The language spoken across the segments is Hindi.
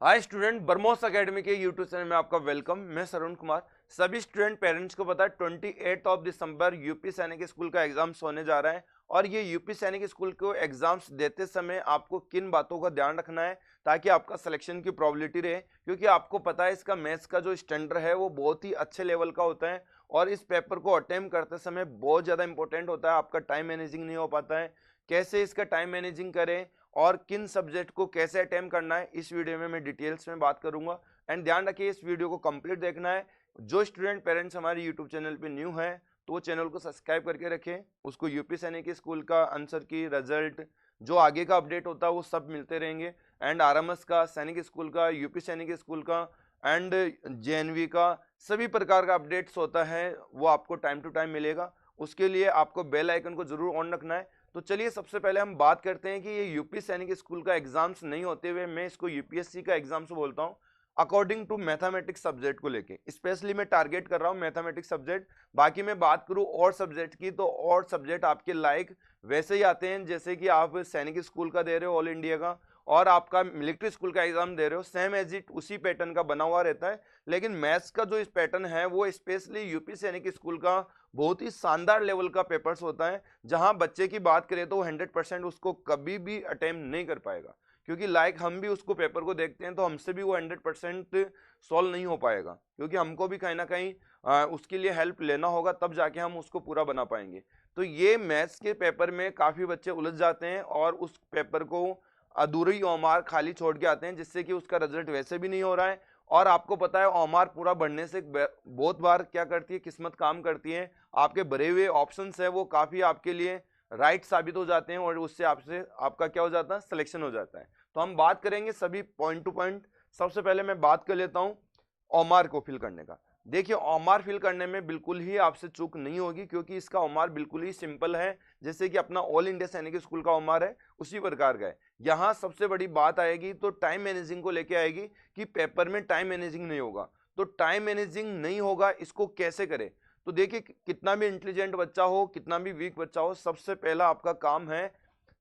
हाय स्टूडेंट, बरमोस एकेडमी के यूट्यूब चैनल में आपका वेलकम। मैं सरुण कुमार। सभी स्टूडेंट पेरेंट्स को पता है 28 दिसंबर यूपी सैनिक स्कूल का एग्जाम्स होने जा रहा है और ये यूपी सैनिक स्कूल को एग्जाम्स देते समय आपको किन बातों का ध्यान रखना है ताकि आपका सिलेक्शन की प्रोबेबिलिटी रहे, क्योंकि आपको पता है इसका मैथ्स का जो स्टैंडर्ड है वो बहुत ही अच्छे लेवल का होता है और इस पेपर को अटेम्प्ट करते समय बहुत ज़्यादा इंपॉर्टेंट होता है। आपका टाइम मैनेजिंग नहीं हो पाता है, कैसे इसका टाइम मैनेजिंग करें और किन सब्जेक्ट को कैसे अटेम्प्ट करना है, इस वीडियो में मैं डिटेल्स में बात करूंगा। एंड ध्यान रखिए इस वीडियो को कंप्लीट देखना है। जो स्टूडेंट पेरेंट्स हमारे यूट्यूब चैनल पे न्यू है तो वो चैनल को सब्सक्राइब करके रखें, उसको यूपी सैनिक स्कूल का आंसर की रिजल्ट जो आगे का अपडेट होता है वो सब मिलते रहेंगे। एंड आरएमएस का, सैनिक स्कूल का, यूपी सैनिक स्कूल का एंड जेएनवी का सभी प्रकार का अपडेट्स होता है वो आपको टाइम टू टाइम मिलेगा। उसके लिए आपको बेल आइकन को जरूर ऑन रखना है। तो चलिए सबसे पहले हम बात करते हैं कि ये यूपी सैनिक स्कूल का एग्जाम्स नहीं होते हुए मैं इसको यूपीएससी का एग्जाम्स बोलता हूँ अकॉर्डिंग टू मैथमेटिक्स सब्जेक्ट को लेके। स्पेशली मैं टारगेट कर रहा हूँ मैथमेटिक्स सब्जेक्ट। बाकी मैं बात करूँ और सब्जेक्ट की तो और सब्जेक्ट आपके लाइक वैसे ही आते हैं जैसे कि आप सैनिक स्कूल का दे रहे हो ऑल इंडिया का और आपका मिलिट्री स्कूल का एग्जाम दे रहे हो, सेम एज इट उसी पैटर्न का बना हुआ रहता है। लेकिन मैथ्स का जो इस पैटर्न है वो स्पेशली यूपी सैनिक स्कूल का बहुत ही शानदार लेवल का पेपर्स होता है, जहां बच्चे की बात करें तो 100% उसको कभी भी अटेम्प्ट नहीं कर पाएगा, क्योंकि लाइक हम भी उसको पेपर को देखते हैं तो हमसे भी वो 100% सॉल्व नहीं हो पाएगा, क्योंकि हमको भी कहीं ना कहीं उसके लिए हेल्प लेना होगा, तब जाके हम उसको पूरा बना पाएंगे। तो ये मैथ्स के पेपर में काफ़ी बच्चे उलझ जाते हैं और उस पेपर को अधूरी ओमार खाली छोड़ के आते हैं, जिससे कि उसका रिजल्ट वैसे भी नहीं हो रहा है। और आपको पता है ओमार पूरा बढ़ने से बहुत बार क्या करती है, किस्मत काम करती है। आपके भरे हुए ऑप्शंस है वो काफ़ी आपके लिए राइट साबित हो जाते हैं और उससे आपसे आपका क्या हो जाता है, सिलेक्शन हो जाता है। तो हम बात करेंगे सभी पॉइंट टू पॉइंट। सबसे पहले मैं बात कर लेता हूँ ओमार को फिल करने का। देखिए ओमार फिल करने में बिल्कुल ही आपसे चूक नहीं होगी, क्योंकि इसका ओमार बिल्कुल ही सिंपल है, जैसे कि अपना ऑल इंडिया सैनिक स्कूल का ओमार है उसी प्रकार का है। यहाँ सबसे बड़ी बात आएगी तो टाइम मैनेजिंग को लेके आएगी कि पेपर में टाइम मैनेजिंग नहीं होगा। तो टाइम मैनेजिंग नहीं होगा, इसको कैसे करें? तो देखिए कितना भी इंटेलिजेंट बच्चा हो, कितना भी वीक बच्चा हो, सबसे पहला आपका काम है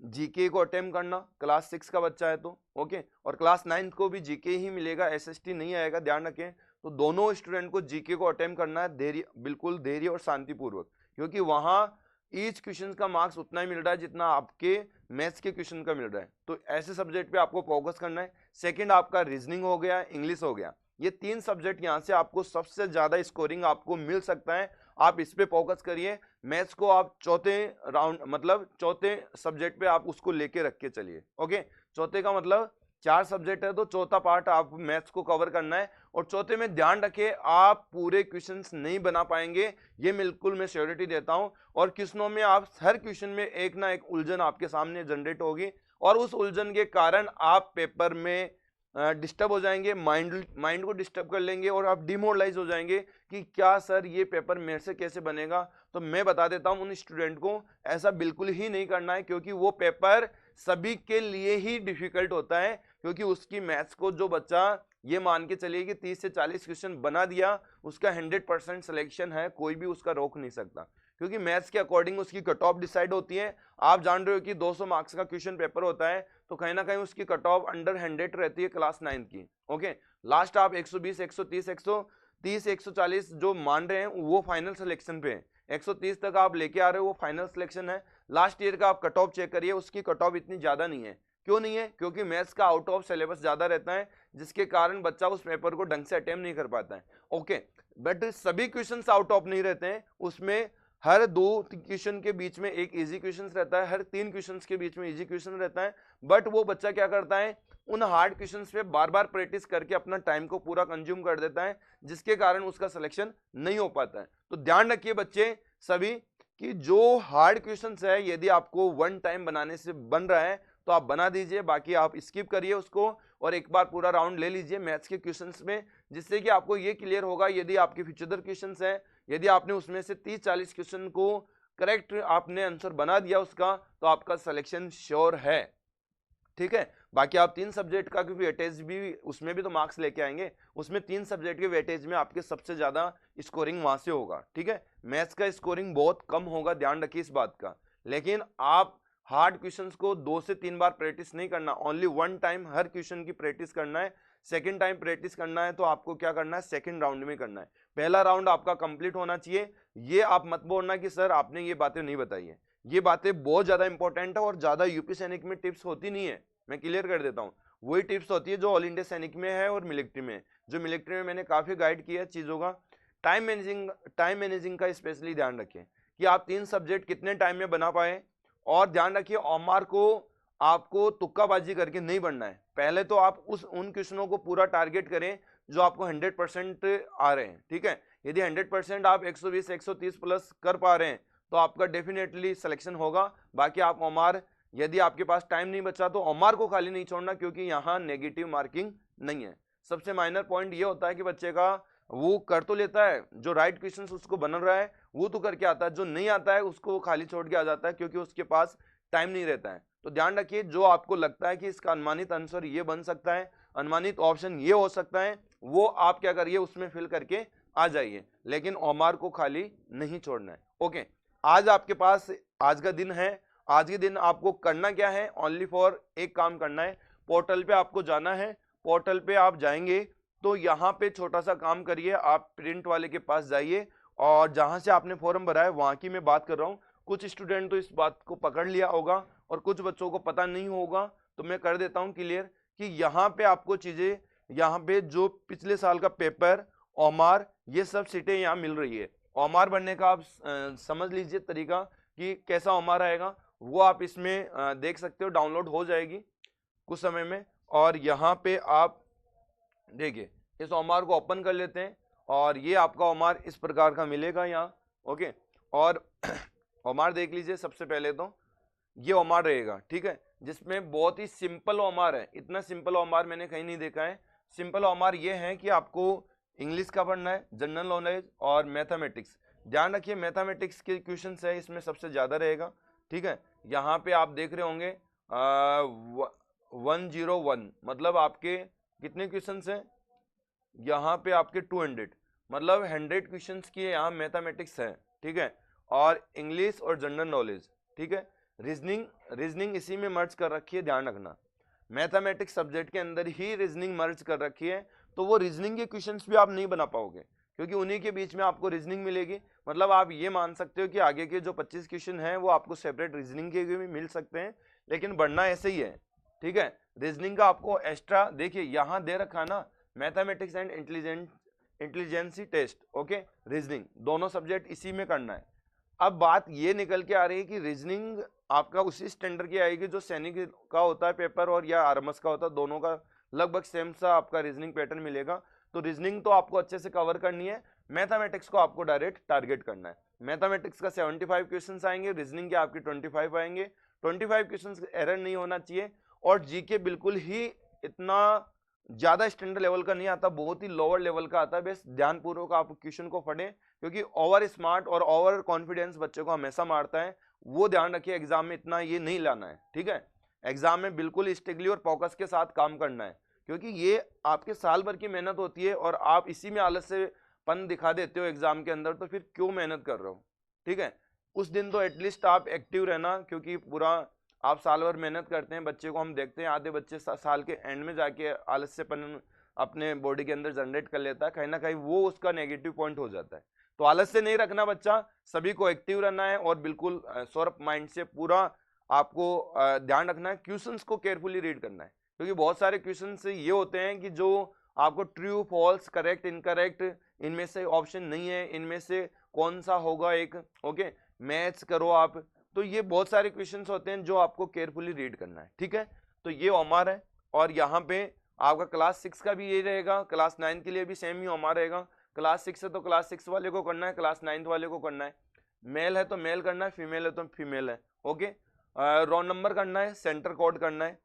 जीके को अटेम्प्ट करना। क्लास 6 का बच्चा है तो ओके, और क्लास 9 को भी जीके ही मिलेगा, एसएसटी नहीं आएगा, ध्यान रखें। तो दोनों स्टूडेंट को जीके को अटेम्प्ट करना है धैर्य, बिल्कुल धैर्य और शांतिपूर्वक, क्योंकि वहां ईच क्वेश्चन का मार्क्स उतना ही मिल रहा है जितना आपके मैथ्स के क्वेश्चन का मिल रहा है। तो ऐसे सब्जेक्ट पे आपको फोकस करना है। सेकंड आपका रीजनिंग हो गया, इंग्लिश हो गया, ये तीन सब्जेक्ट यहाँ से आपको सबसे ज्यादा स्कोरिंग आपको मिल सकता है। आप इस पे फोकस करिए। मैथ्स को आप चौथे राउंड मतलब चौथे सब्जेक्ट पे आप उसको लेके रख के चलिए। ओके, चौथे का मतलब 4 सब्जेक्ट है तो चौथा पार्ट आप मैथ्स को कवर करना है। और चौथे में ध्यान रखिए आप पूरे क्वेश्चंस नहीं बना पाएंगे, ये बिल्कुल मैं श्योरिटी देता हूं। और क्वेश्चनों में आप हर क्वेश्चन में एक ना एक उलझन आपके सामने जनरेट होगी और उस उलझन के कारण आप पेपर में डिस्टर्ब हो जाएंगे, माइंड को डिस्टर्ब कर लेंगे और आप डिमोरलाइज हो जाएंगे कि क्या सर ये पेपर मेरे से कैसे बनेगा। तो मैं बता देता हूं उन स्टूडेंट को ऐसा बिल्कुल ही नहीं करना है, क्योंकि वो पेपर सभी के लिए ही डिफिकल्ट होता है। क्योंकि उसकी मैथ्स को जो बच्चा ये मान के चलिए कि 30 से 40 क्वेश्चन बना दिया, उसका 100% सिलेक्शन है, कोई भी उसका रोक नहीं सकता, क्योंकि मैथ्स के अकॉर्डिंग उसकी कट ऑफ डिसाइड होती है। आप जान रहे हो कि 200 मार्क्स का क्वेश्चन पेपर होता है, तो कहीं ना कहीं उसकी कट ऑफ अंडर 100 रहती है क्लास 9 की। ओके, लास्ट आप 120, 130, 130, 140 जो मान रहे हैं वो फाइनल सिलेक्शन पे है। 130 तक आप लेके आ रहे हो वो फाइनल सिलेक्शन है। लास्ट ईयर का आप कट ऑफ चेक करिए, उसकी कट ऑफ इतनी ज्यादा नहीं है। क्यों नहीं है? क्योंकि मैथ्स का आउट ऑफ सिलेबस ज्यादा रहता है, जिसके कारण बच्चा उस पेपर को ढंग से अटेम्प्ट नहीं कर पाता है। ओके, बट सभी क्वेश्चंस आउट ऑफ नहीं रहते हैं, उसमें हर 2 क्वेश्चन के बीच में एक इजी क्वेश्चन रहता है, हर 3 क्वेश्चन के बीच में इजी क्वेश्चन रहता है। बट वो बच्चा क्या करता है, उन हार्ड क्वेश्चंस पे बार बार प्रैक्टिस करके अपना टाइम को पूरा कंज्यूम कर देता है, जिसके कारण उसका सिलेक्शन नहीं हो पाता है। तो ध्यान रखिए बच्चे सभी कि जो हार्ड क्वेश्चंस है यदि आपको वन टाइम बनाने से बन रहा है तो आप बना दीजिए, बाकी आप स्किप करिए उसको और एक बार पूरा राउंड ले लीजिए मैथ्स के क्वेश्चंस में, जिससे कि आपको ये क्लियर होगा यदि आपके फ्यूचर क्वेश्चंस हैं, यदि आपने उसमें से 30-40 क्वेश्चन को करेक्ट आपने आंसर बना दिया उसका, तो आपका सिलेक्शन श्योर है। ठीक है, बाकी आप 3 सब्जेक्ट का क्योंकि वेटेज भी उसमें भी तो मार्क्स लेके आएंगे, उसमें 3 सब्जेक्ट के वेटेज में आपके सबसे ज्यादा स्कोरिंग वहां से होगा। ठीक है, मैथ्स का स्कोरिंग बहुत कम होगा, ध्यान रखिए इस बात का। लेकिन आप हार्ड क्वेश्चंस को 2 से 3 बार प्रैक्टिस नहीं करना, ओनली 1 टाइम हर क्वेश्चन की प्रैक्टिस करना है। सेकंड टाइम प्रैक्टिस करना है तो आपको क्या करना है, सेकंड राउंड में करना है। पहला राउंड आपका कंप्लीट होना चाहिए। ये आप मत बोलना कि सर आपने ये बातें नहीं बताई है, ये बातें बहुत ज्यादा इंपॉर्टेंट है और ज्यादा यूपी सैनिक में टिप्स होती नहीं है, मैं क्लियर कर देता हूँ। वही टिप्स होती है जो ऑल इंडिया सैनिक में है और मिलिट्री में, जो मिलिट्री में मैंने काफी गाइड किया है चीजों का। टाइम मैनेजिंग का स्पेशली ध्यान रखें कि आप 3 सब्जेक्ट कितने टाइम में बना पाए। और ध्यान रखिए ओमार को आपको तुक्काबाजी करके नहीं बनना है। पहले तो आप उन क्वेश्चनों को पूरा टारगेट करें जो आपको 100% आ रहे हैं, ठीक है। यदि 100% आप 120 130 प्लस कर पा रहे हैं तो आपका डेफिनेटली सिलेक्शन होगा। बाकी आप ओमार, यदि आपके पास टाइम नहीं बचा तो ओमार को खाली नहीं छोड़ना, क्योंकि यहाँ नेगेटिव मार्किंग नहीं है। सबसे माइनर पॉइंट ये होता है कि बच्चे का वो कर तो लेता है, जो राइट क्वेश्चन उसको बन रहा है वो तो करके आता है, जो नहीं आता है उसको वो खाली छोड़ के आ जाता है क्योंकि उसके पास टाइम नहीं रहता है। तो ध्यान रखिए जो आपको लगता है कि इसका अनुमानित आंसर ये बन सकता है, अनुमानित ऑप्शन ये हो सकता है, वो आप क्या करिए उसमें फिल करके आ जाइए, लेकिन ओमार को खाली नहीं छोड़ना है। ओके, आज आपके पास आज का दिन है। आज के दिन आपको करना क्या है, ओनली फॉर एक काम करना है, पोर्टल पे आपको जाना है। पोर्टल पे आप जाएंगे तो यहाँ पे छोटा सा काम करिए, आप प्रिंट वाले के पास जाइए और जहां से आपने फॉर्म भरा है वहां की मैं बात कर रहा हूँ। कुछ स्टूडेंट तो इस बात को पकड़ लिया होगा और कुछ बच्चों को पता नहीं होगा, तो मैं कर देता हूँ क्लियर कि यहाँ पे आपको चीजें, यहाँ पे जो पिछले साल का पेपर, ओमार, ये सब सीटें यहाँ मिल रही है। ओमार बनने का आप समझ लीजिए तरीका कि कैसा ओमार आएगा, वो आप इसमें देख सकते हो, डाउनलोड हो जाएगी कुछ समय में। और यहाँ पे आप देखिए इस ओमार को ओपन कर लेते हैं और ये आपका ओमार इस प्रकार का मिलेगा यहाँ। ओके, और ओमार देख लीजिए, सबसे पहले तो ये ओमार रहेगा, ठीक है, जिसमें बहुत ही सिंपल ओमार है। इतना सिंपल ओमार मैंने कहीं नहीं देखा है। सिंपल ओमार ये है कि आपको इंग्लिश का पढ़ना है, जनरल नॉलेज और मैथमेटिक्स। ध्यान रखिए मैथमेटिक्स के क्वेश्चन है इसमें सबसे ज्यादा रहेगा, ठीक है। यहाँ पे आप देख रहे होंगे 101, मतलब आपके कितने क्वेश्चन हैं यहाँ पे, आपके 200, मतलब 100 क्वेश्चंस की यहाँ मैथमेटिक्स है, ठीक है, और इंग्लिश और जनरल नॉलेज, ठीक है। रीजनिंग इसी में मर्ज कर रखी है, ध्यान रखना, मैथमेटिक्स सब्जेक्ट के अंदर ही रीजनिंग मर्ज कर रखी है। तो वो रीजनिंग के क्वेश्चंस भी आप नहीं बना पाओगे क्योंकि उन्हीं के बीच में आपको रीजनिंग मिलेगी। मतलब आप ये मान सकते हो कि आगे के जो 25 क्वेश्चन हैं वो आपको सेपरेट रीजनिंग के भी मिल सकते हैं, लेकिन बढ़ना ऐसे ही है, ठीक है। रीजनिंग का आपको एक्स्ट्रा देखिए यहाँ दे रखा ना, mathematics and intelligency test, okay, reasoning दोनों सब्जेक्ट इसी में करना है। अब बात ये निकल के आ रही है कि रीजनिंग आपका उसी स्टैंडर्ड की आएगी जो सैनिक का होता है पेपर और या आरएमएस का होता है, दोनों का लगभग सेम सा आपका रीजनिंग पैटर्न मिलेगा। तो रीजनिंग तो आपको अच्छे से कवर करनी है, मैथमेटिक्स को आपको डायरेक्ट टारगेट करना है। मैथमेटिक्स का 75 क्वेश्चंस आएंगे, रीजनिंग के आपके 25 आएंगे। 25 क्वेश्चंस एरर नहीं होना चाहिए। और जीके बिल्कुल ही इतना ज्यादा स्टैंडर्ड लेवल का नहीं आता, बहुत ही लोअर लेवल का आता है। बस ध्यानपूर्वक आप क्वेश्चन को पढ़ें क्योंकि ओवर स्मार्ट और ओवर कॉन्फिडेंस बच्चे को हमेशा मारता है, वो ध्यान रखिए। एग्जाम में इतना ये नहीं लाना है, ठीक है। एग्जाम में बिल्कुल स्ट्रिक्टली और फोकस के साथ काम करना है क्योंकि ये आपके साल भर की मेहनत होती है और आप इसी में आलस से पन दिखा देते हो एग्जाम के अंदर, तो फिर क्यों मेहनत कर रहे हो, ठीक है। उस दिन तो एटलीस्ट आप एक्टिव रहना क्योंकि पूरा आप साल भर मेहनत करते हैं। बच्चे को हम देखते हैं आधे बच्चे साल के एंड में जाके आलस्यपन अपने बॉडी के अंदर जनरेट कर लेता है, कहीं ना कहीं वो उसका नेगेटिव पॉइंट हो जाता है। तो आलस्य नहीं रखना बच्चा, सभी को एक्टिव रहना है और बिल्कुल शार्प माइंड से पूरा आपको ध्यान रखना है। क्वेश्चंस को केयरफुली रीड करना है क्योंकि बहुत सारे क्वेश्चंस ये होते हैं कि जो आपको ट्रू फॉल्स करेक्ट इनकरेक्ट इनमें से ऑप्शन नहीं है, इनमें से कौन सा होगा एक, ओके, मैथ्स करो आप, तो ये बहुत सारे क्वेश्चंस होते हैं जो आपको केयरफुली रीड करना है, ठीक है। तो ये ओमार है और यहाँ पे आपका क्लास 6 का भी यही रहेगा, क्लास 9 के लिए भी सेम ही ओमार रहेगा। क्लास 6 है तो क्लास 6 वाले को करना है, क्लास 9 वाले को करना है, मेल है तो मेल करना है, फीमेल है तो फीमेल है, ओके। रोल नंबर करना है, सेंटर कोड करना है,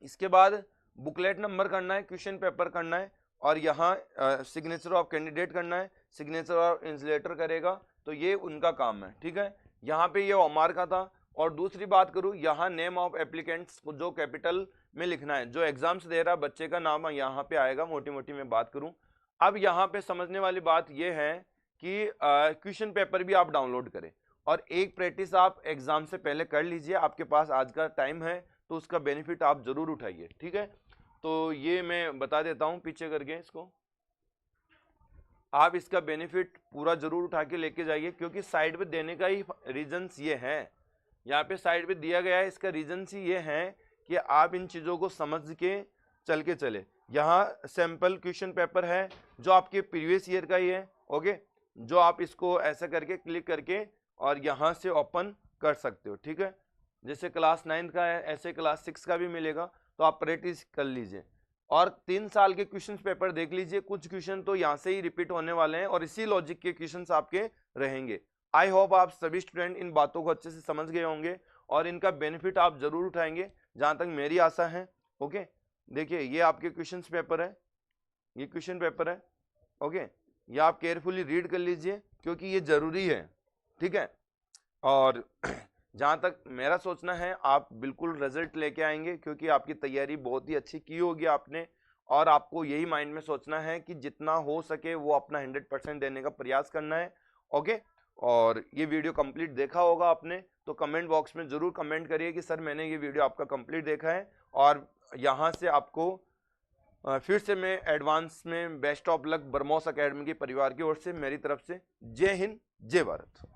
इसके बाद बुकलेट नंबर करना है, क्वेश्चन पेपर करना है और यहाँ सिग्नेचर ऑफ कैंडिडेट करना है, सिग्नेचर ऑफ इंसुलेटर करेगा, तो ये उनका काम है, ठीक है। यहाँ पे ये ओमार का था। और दूसरी बात करूँ, यहाँ नेम ऑफ एप्लीकेंट्स जो कैपिटल में लिखना है, जो एग्जाम्स दे रहा बच्चे का नाम यहाँ पे आएगा, मोटी मोटी मैं बात करूँ। अब यहाँ पे समझने वाली बात ये है कि क्वेश्चन पेपर भी आप डाउनलोड करें। और एक प्रैक्टिस आप एग्जाम से पहले कर लीजिए, आपके पास आज का टाइम है तो उसका बेनिफिट आप जरूर उठाइए, ठीक है। तो ये मैं बता देता हूँ पीछे करके इसको, आप इसका बेनिफिट पूरा जरूर उठा के लेके जाइए, क्योंकि साइड पे देने का ही रीजंस ये है, यहाँ पे साइड पे दिया गया है, इसका रीजंस ही ये है कि आप इन चीज़ों को समझ के चल के चले। यहाँ सैंपल क्वेश्चन पेपर है जो आपके प्रीवियस ईयर का ही है, ओके, जो आप इसको ऐसा करके क्लिक करके और यहाँ से ओपन कर सकते हो, ठीक है। जैसे क्लास 9 का है ऐसे क्लास 6 का भी मिलेगा, तो आप प्रैक्टिस कर लीजिए और 3 साल के क्वेश्चन पेपर देख लीजिए। कुछ क्वेश्चन तो यहाँ से ही रिपीट होने वाले हैं और इसी लॉजिक के क्वेश्चन आपके रहेंगे। आई होप आप सभी स्टूडेंट इन बातों को अच्छे से समझ गए होंगे और इनका बेनिफिट आप जरूर उठाएंगे, जहां तक मेरी आशा है। ओके, देखिए ये आपके क्वेश्चन पेपर है, ये क्वेश्चन पेपर है, ओके, ये आप केयरफुली रीड कर लीजिए क्योंकि ये जरूरी है, ठीक है। और जहां तक मेरा सोचना है आप बिल्कुल रिजल्ट लेके आएंगे, क्योंकि आपकी तैयारी बहुत ही अच्छी की होगी आपने, और आपको यही माइंड में सोचना है कि जितना हो सके वो अपना 100% देने का प्रयास करना है, ओके। और ये वीडियो कंप्लीट देखा होगा आपने तो कमेंट बॉक्स में जरूर कमेंट करिए कि सर मैंने ये वीडियो आपका कंप्लीट देखा है, और यहाँ से आपको फिर से मैं एडवांस में best of luck BrahMos academy के परिवार की ओर से मेरी तरफ से जय हिंद जय भारत।